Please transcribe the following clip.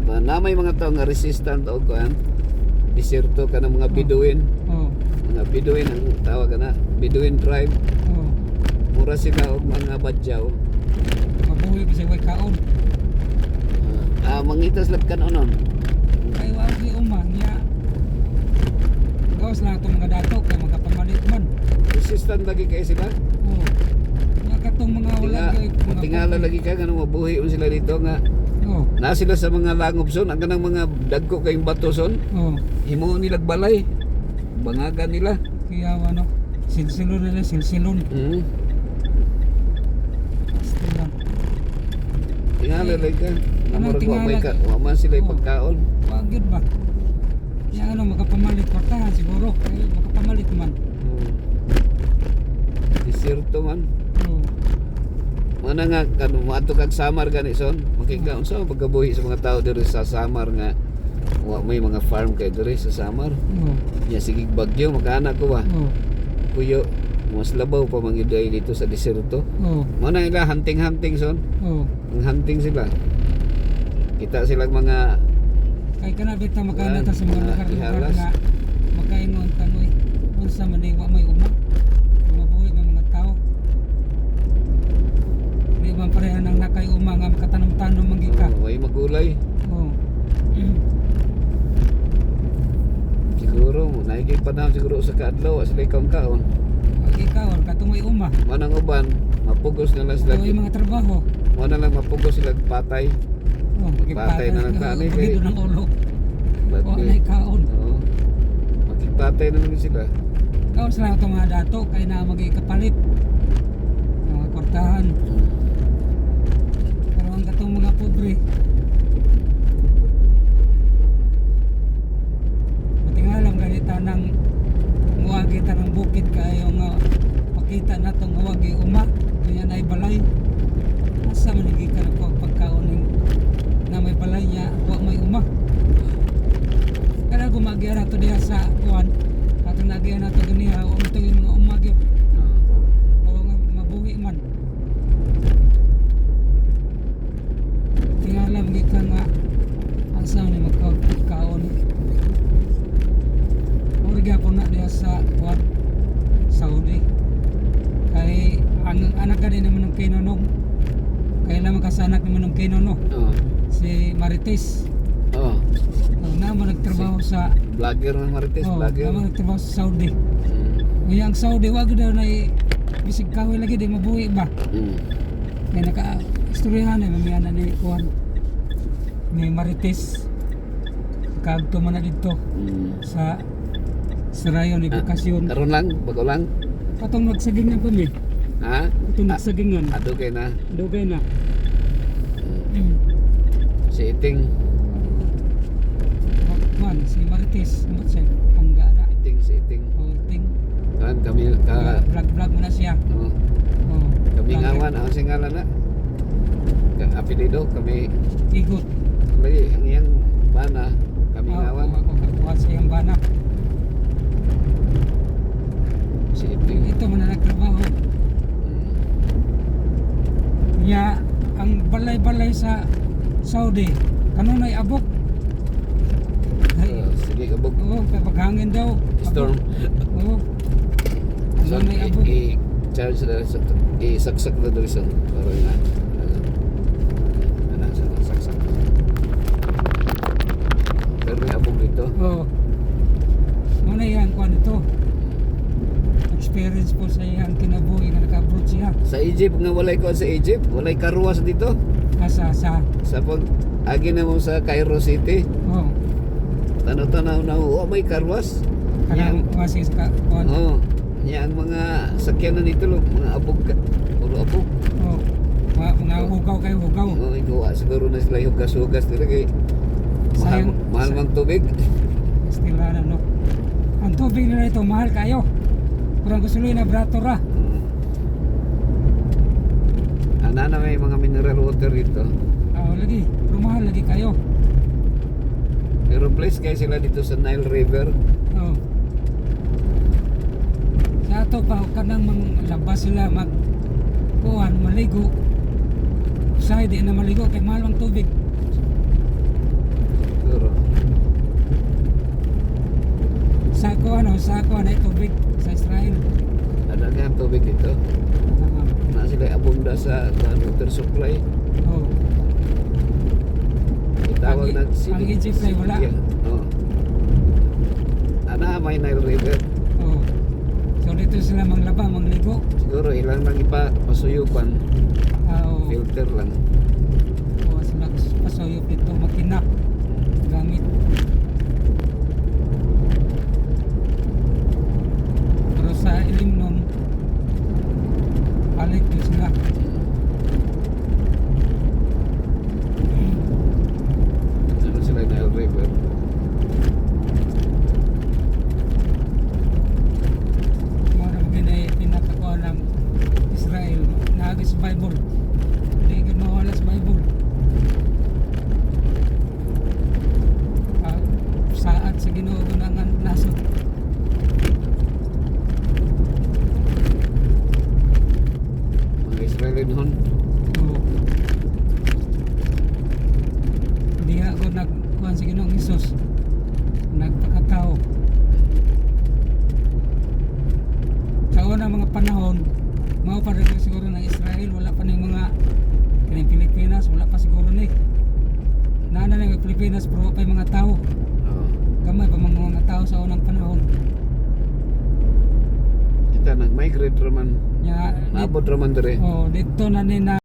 na may mga tao nga resistant o kuan diserto ka ng mga Bedouin. Mga Bedouin ang tawag na Bedouin tribe. Mura sila og mga badyaw. Mabuhi ba siya way kaon? Mangitas lang kanonon. Ay wagi umang niya. Gawas lang itong mga datok kay magkapamalit man. Resistant lagi kayo sila. Nga katong mga wala kay mga Tingala lagi ka nga mabuhi sila dito nga. Na sila sa mga langobson, ang kanang mga dagko kayong batoson. Himo nila balay. Bangagan nila. Kaya ano, silsilon nila, silsilon. Tingala lagi ka. Namurag tingala? wa man sila ipagkaon. Wagid ba? Yang ano, makapamalit portahan siguro. Ay, makapamalit man. Desierto man. Mana nga kanu maadto kag Samar gani son, makikaon sa pagkabuhi sa mga tao diri sa Samar nga wa may mga farm kay diri sa Samar. Ya sige bagyo makaanak ko ba. Kuyo mas labaw pa mangiday dito sa desierto. Mana ila hunting son. Ang hunting sila. Kita silang mga kay kana bitaw makana ta sa mga lugar nga makainon tanoy. Unsa man di wa may uma. Mabuhi man mga tao. Di man pareha nang nakay uma nga makatanong-tanong manggika. Way magulay. Siguro naigay panahon siguro sa kaadlaw sila kaon-kaon. Ikaw katong may uma. Manang uban mapugos na lang sila. May mga trabaho. Mana lang mapugos sila patay. Patay na lang tani kay ng ulo. Wala na kaon. Magpatay na lang sila. Kaon sila itong mga dato kay na magikapalit. Mga kortahan. Pero ang katong mga pobre. Buti nga lang ganita ng muwagi ta ng bukid kayo nga makita na itong muwagi uma. Kaya na balay. Asa manigi ka na pagkaon na may balay niya, wa may uma. Kaya gumagiya to diha sa kuwan. Ato nagiya na to ganiha, umto yung mga umagi. O nga mabuhi man. Kaya alam gika nga asa ni magkakaon. Orga po na diha sa kuwan Saudi. Kay ang anak ka din naman ng Kinonog. Kaya lang makasanak naman ng Kinonog. Si Marites. Naman nagtrabaho sa vlogger ng Marites, vlogger. Naman nagtrabaho sa Saudi. Kaya ang Saudi wag daw na bisig kahoy lagi di mabuhi ba. Kaya naka-istoryahan na mamaya ni kuan ni Marites. Kagto man na dito sa Sarayon ni Bakasyon. Karon lang, bago lang. Katong nagsagingan pa mi. Ha? Katong nagsagingan. Adugay na. Dugay na. Si Iting. Man, si Marites, mo siya panggana. Iting, si Iting. Ting. Kan kami Vlog mo na siya. Kami ngawan ang singalan na. Apelido kami Igot. lagi ang iyang bana kami ngawan. Kuha siya yung bana. Si Iting. Ito man na nagtrabaho. Niya, ang balay-balay sa Saudi, kanunay abok. Sige kabog. Oo, kay paghangin daw. Storm. Oo. So, Kanunay abok. i-charge na i-saksak na doon sa para nga sa saksak. Pero may abog dito. Oo. Muna yan, kuha nito. Experience po sa iyang kinabuhi na naka-abroad siya. Sa Egypt nga walay ko sa Egypt, walay karuwas dito. Sa pag agi na mo sa Cairo City. Oo. Tanaw-tanaw na may karwas. Kanang masis ka. Niya ang mga sakyanan dito lo, mga abog ka. Puro abog. Oo. Mga hugaw kayo, hugaw. Ikaw siguro na sila hugas-hugas nila kay mahal mang tubig. Still no. Ang tubig nila ito mahal kayo. Kurang gustuloy na brato ra. Ana na may mga mineral water dito. Lagi, pero mahal lagi kayo. Pero place kayo sila dito sa Nile River. Oo. Sa ato pa kanang labas sila kuhan maligo. Sa di na maligo kay mahal ang tubig. tubig sa Israel. Ada nga tubig dito. Na sila abunda sa water supply. Oh. Itawag na Ang Egypt ay wala. Oo. Ana may Nile River. Oh. So dito sila manglaba, mangligo. Siguro ilang lang pasuyupan, Oh. filter lang. Oh, sila pasuyop dito makina gamit. Pero sa ilim nun, palit din sila. Ano sila Nile River? Mara maganda pinakakuha ng Israel. Naagis sa Bible. Hindi ka mawala sa Bible. Saat sa Ginoo ng nasod. Mga Israeli noon. Oo. Diha ko nagkuhan sa Ginoong Hesus. Nagpakatao. Sa unang mga panahon, mao pa rin siguro ng Israel, wala pa ng mga kining Pilipinas, wala pa siguro ni. Nana ng Pilipinas, pero pa yung mga tao. Oo. Gamay pa mga tao sa unang panahon. Kita nag-migrate raman. Ya, Naabot raman dire. dito na ni na